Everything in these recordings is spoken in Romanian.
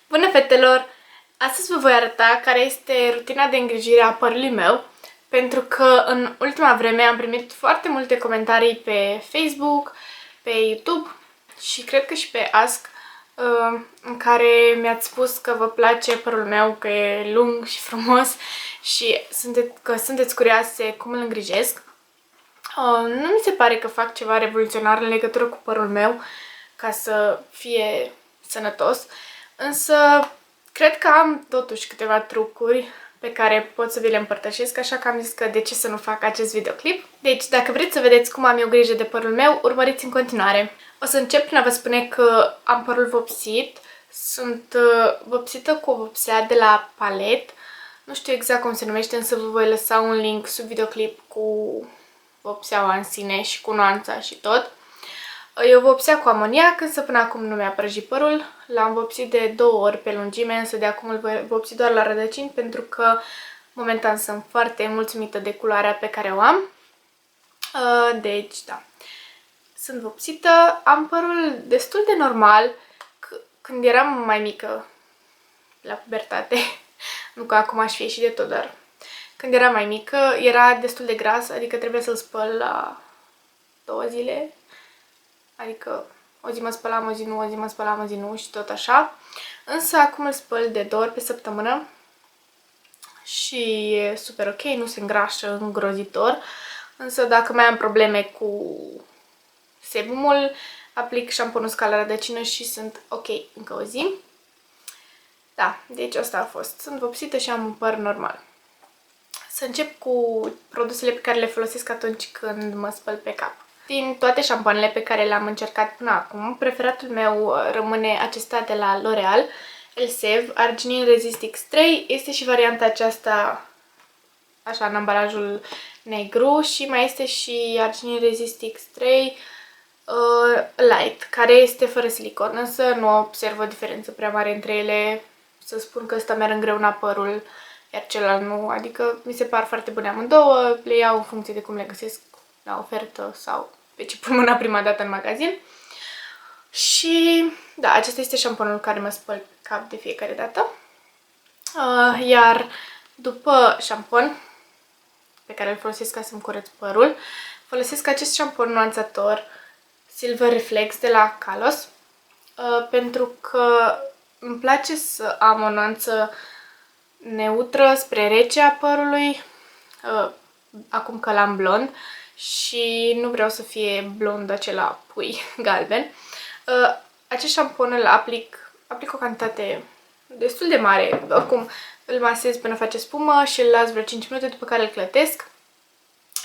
Bună, fetelor! Astăzi vă voi arăta care este rutina de îngrijire a părului meu, pentru că în ultima vreme am primit foarte multe comentarii pe Facebook, pe YouTube și cred că și pe Ask, în care mi-ați spus că vă place părul meu, că e lung și frumos și că sunteți curioase cum îl îngrijesc. Nu mi se pare că fac ceva revoluționar în legătură cu părul meu ca să fie sănătos, însă cred că am totuși câteva trucuri pe care pot să vi le împărtășesc, așa că am zis că de ce să nu fac acest videoclip. Deci, dacă vreți să vedeți cum am eu grijă de părul meu, urmăriți în continuare. O să încep prin a vă spune că am părul vopsit. Sunt vopsită cu o vopsea de la Palet. Nu știu exact cum se numește, însă vă voi lăsa un link sub videoclip cu vopseaua în sine și cu nuanța și tot. Eu vopsea cu amoniac, însă până acum nu mi-a prăjit părul. L-am vopsit de 2 ori pe lungime, însă de acum îl voi vopsi doar la rădăcini, pentru că momentan sunt foarte mulțumită de culoarea pe care o am. Deci, da. Sunt vopsită, am părul destul de normal. Când eram mai mică, la pubertate, nu că acum aș fi ieșit de tot, dar când eram mai mică era destul de gras, adică trebuie să-l spăl la 2 zile. Adică o zi mă spălam, o zi nu, o zi mă spălam, o zi nu și tot așa. Însă acum îl spăl de 2 ori pe săptămână și e super ok, nu se îngrașă îngrozitor. Însă dacă mai am probleme cu sebumul, aplic șamponul Scala Rădăcină și sunt ok încă o zi. Da, deci asta a fost. Sunt vopsită și am un păr normal. Să încep cu produsele pe care le folosesc atunci când mă spăl pe cap. Din toate șampoanele pe care le-am încercat până acum, preferatul meu rămâne acesta de la L'Oreal, Elseve Arginine Resist X3. Este și varianta aceasta așa în ambalajul negru și mai este și Arginine Resist X3 Light, care este fără silicon, însă nu observ o diferență prea mare între ele. Să spun că ăsta mi-ar îngreuna părul, iar celălalt nu, adică mi se par foarte bune amândouă, le iau în funcție de cum le găsesc la ofertă sau pe ce pun mâna prima dată în magazin. Și da, acesta este șamponul care mă spăl pe cap de fiecare dată. Iar după șampon, pe care îl folosesc ca să-mi curăț părul, folosesc acest șampon nuanțator Silver Reflex de la Kalos, pentru că îmi place să am o nuanță neutră spre rece a părului, acum că l-am blond și nu vreau să fie blond acela pui galben. Acest șampon îl aplic o cantitate destul de mare, oricum îl masez până face spumă și îl las vreo 5 minute, după care îl clătesc.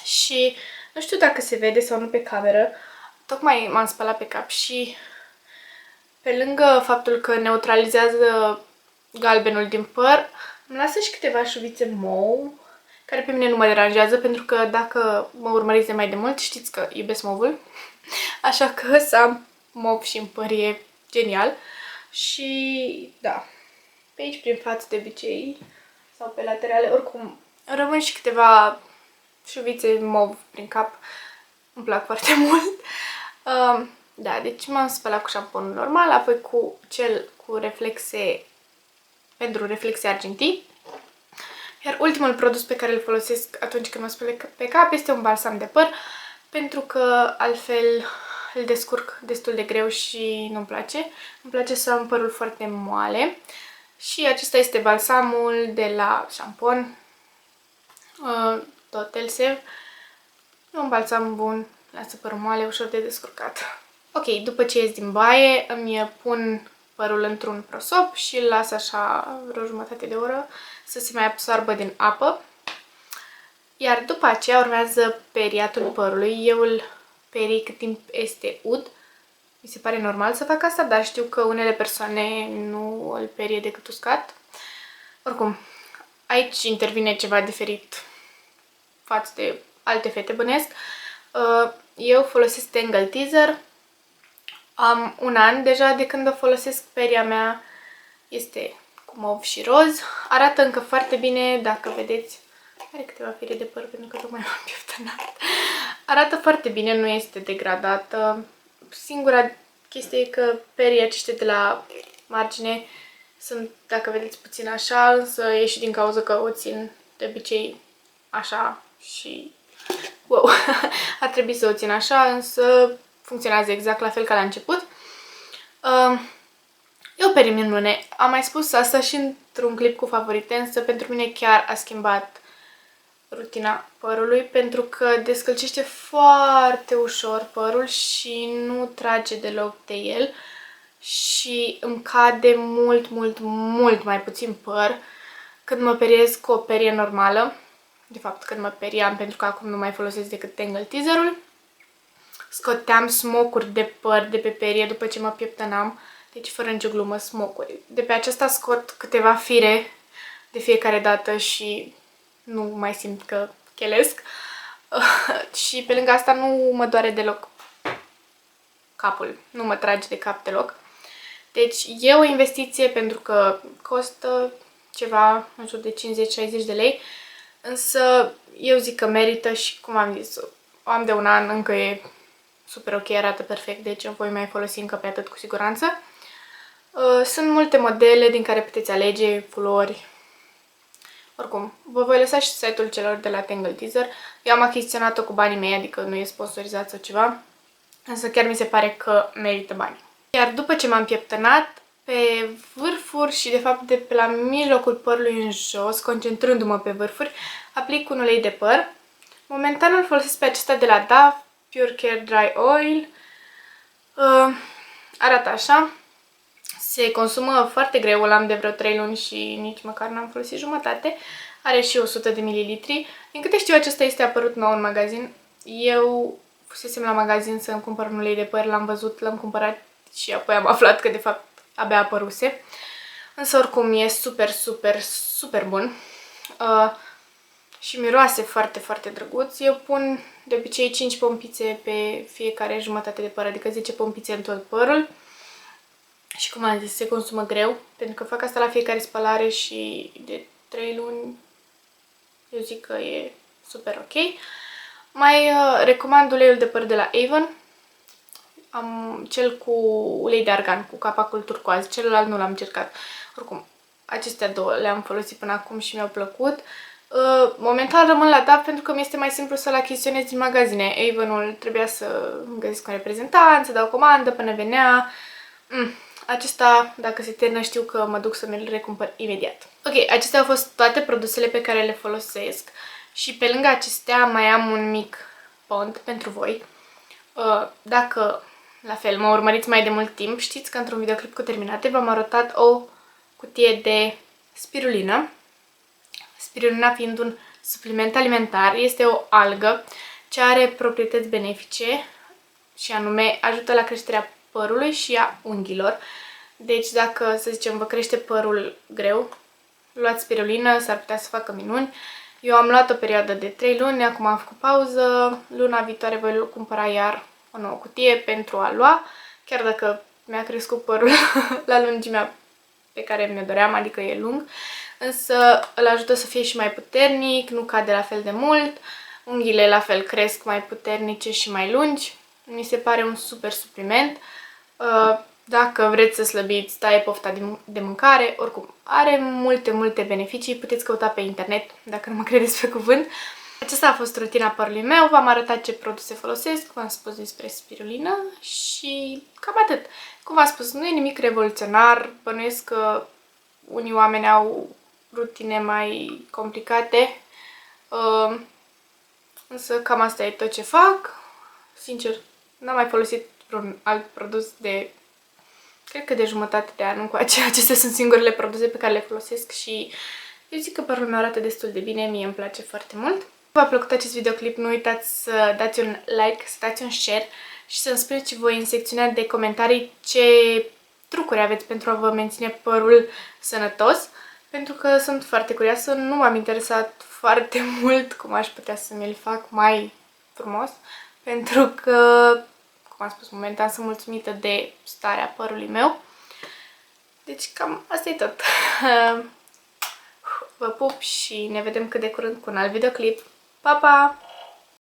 Și nu știu dacă se vede sau nu pe cameră, tocmai m-am spălat pe cap și pe lângă faptul că neutralizează galbenul din păr, îmi lasă și câteva șuvițe mauve, care pe mine nu mă deranjează, pentru că dacă mă urmăriți de mai de mult, știți că iubesc mauve-ul. Așa că să am mauve și în păr e genial. Și da, pe aici prin față de obicei sau pe laterale, oricum rămân și câteva șuvițe mauve prin cap. Îmi plac foarte mult. Da, deci m-am spălat cu șamponul normal, apoi cu cel cu reflexe, pentru reflexe argintii. Iar ultimul produs pe care îl folosesc atunci când mă spăl pe cap este un balsam de păr, pentru că altfel îl descurc destul de greu și nu-mi place. Îmi place să am părul foarte moale. Și acesta este balsamul de la șampon, tot Elseve. E un balsam bun, lasă părul moale, ușor de descurcat. Ok, după ce ies din baie, îmi pun părul într-un prosop și îl las așa vreo jumătate de oră să se mai absoarbă din apă. Iar după aceea urmează periatul părului. Eu îl perii cât timp este ud. Mi se pare normal să fac asta, dar știu că unele persoane nu îl perie decât uscat. Oricum, aici intervine ceva diferit față de alte fete, bănesc. Eu folosesc Tangle Teezer. Am un an deja de când o folosesc. Peria mea este cu mauve și roz. Arată încă foarte bine, dacă vedeți. Are câteva fire de păr pentru că tocmai m-am pieptănat. Arată foarte bine, nu este degradată. Singura chestie e că perii aceștia de la margine Sunt, dacă vedeți, puțin așa, însă e și din cauza că o țin de obicei așa și... Wow! Ar trebui să o țin așa, însă funcționează exact la fel ca la început. E o perie minune. Am mai spus asta și într-un clip cu favorite, însă pentru mine chiar a schimbat rutina părului pentru că descălcește foarte ușor părul și nu trage deloc de el și îmi cade mult mai puțin păr când mă periez cu o perie normală. De fapt, când mă periam, pentru că acum nu mai folosesc decât Tangle Teaser-ul. Scoteam smocuri de păr de pe perie după ce mă pieptănam. Deci, fără nicio glumă, smocuri. De pe acesta scot câteva fire de fiecare dată și nu mai simt că chelesc. Și pe lângă asta nu mă doare deloc capul. Nu mă trage de cap deloc. Deci e o investiție pentru că costă ceva în jur de 50-60 de lei. Însă eu zic că merită și, cum am zis, o am de un an, încă e super ok, arată perfect, deci o voi mai folosi încă pe atât cu siguranță. Sunt multe modele din care puteți alege, culori. Oricum, vă voi lăsa și site-ul celor de la Tangle Teaser. Eu am achiziționat-o cu banii mei, adică nu e sponsorizat sau ceva. Însă chiar mi se pare că merită banii. Iar după ce m-am pieptănat, pe vârfuri și de fapt de pe la mijlocul părului în jos, concentrându-mă pe vârfuri, aplic un ulei de păr. Momentan îl folosesc pe acesta de la Dove, Pure Care Dry Oil. Arată așa. Se consumă foarte greu, îl am de vreo 3 luni și nici măcar n-am folosit jumătate. Are și 100 de mililitri. Din câte știu, acesta este apărut nou în magazin. Eu fusesem la magazin să-mi cumpăr un ulei de păr, l-am văzut, l-am cumpărat și apoi am aflat că de fapt abia apăruse. Însă oricum e super bun. Și miroase foarte drăguț. Eu pun de obicei 5 pompițe pe fiecare jumătate de păr, adică 10 pompițe în tot părul. Și cum am zis, se consumă greu, pentru că fac asta la fiecare spălare și de 3 luni eu zic că e super ok. Mai recomand uleiul de păr de la Avon. Am cel cu ulei de argan, cu capacul turcoaz, celălalt nu l-am încercat. Oricum, acestea două le-am folosit până acum și mi-au plăcut. Momentan rămân la Dove pentru că mi-este mai simplu să-l achiziționez din magazine. Avonul trebuia să găsesc un reprezentant, să dau comandă până venea. Acesta, dacă se termină, știu că mă duc să mi-l recumpăr imediat. Ok, acestea au fost toate produsele pe care le folosesc și pe lângă acestea mai am un mic pont pentru voi. Dacă, la fel, mă urmăriți mai de mult timp, știți că într-un videoclip cu terminate v-am arătat o cutie de spirulină. Spirulina fiind un supliment alimentar, este o algă ce are proprietăți benefice și anume ajută la creșterea părului și a unghiilor. Deci dacă, să zicem, vă crește părul greu, luați spirulină, s-ar putea să facă minuni. Eu am luat o perioadă de 3 luni, acum am făcut pauză, luna viitoare voi cumpăra iar o nouă cutie pentru a lua, chiar dacă mi-a crescut părul la lungimea pe care mi-o doream, adică e lung, însă îl ajută să fie și mai puternic, nu cade la fel de mult, unghiile la fel cresc mai puternice și mai lungi. Mi se pare un super supliment. Dacă vreți să slăbiți, taie pofta de mâncare, oricum are multe beneficii, puteți căuta pe internet dacă nu mă credeți pe cuvânt. Aceasta a fost rutina părului meu, v-am arătat ce produse folosesc, v-am spus despre spirulină și cam atât. Cum v-am spus, nu e nimic revoluționar, bănuiesc că unii oameni au rutine mai complicate, însă cam asta e tot ce fac. Sincer, n-am mai folosit vreun alt produs de, cred că de jumătate de an încoace. Acestea sunt singurele produse pe care le folosesc și eu zic că părul meu arată destul de bine, mie îmi place foarte mult. V-a plăcut acest videoclip, nu uitați să dați un like, să dați un share și să-mi spuneți și voi în secțiunea de comentarii ce trucuri aveți pentru a vă menține părul sănătos, pentru că sunt foarte curioasă, nu m-am interesat foarte mult cum aș putea să mi-l fac mai frumos, pentru că, cum am spus, momentan sunt mulțumită de starea părului meu. Deci cam asta e tot. Vă pup și ne vedem cât de curând cu un alt videoclip. Pa, pa!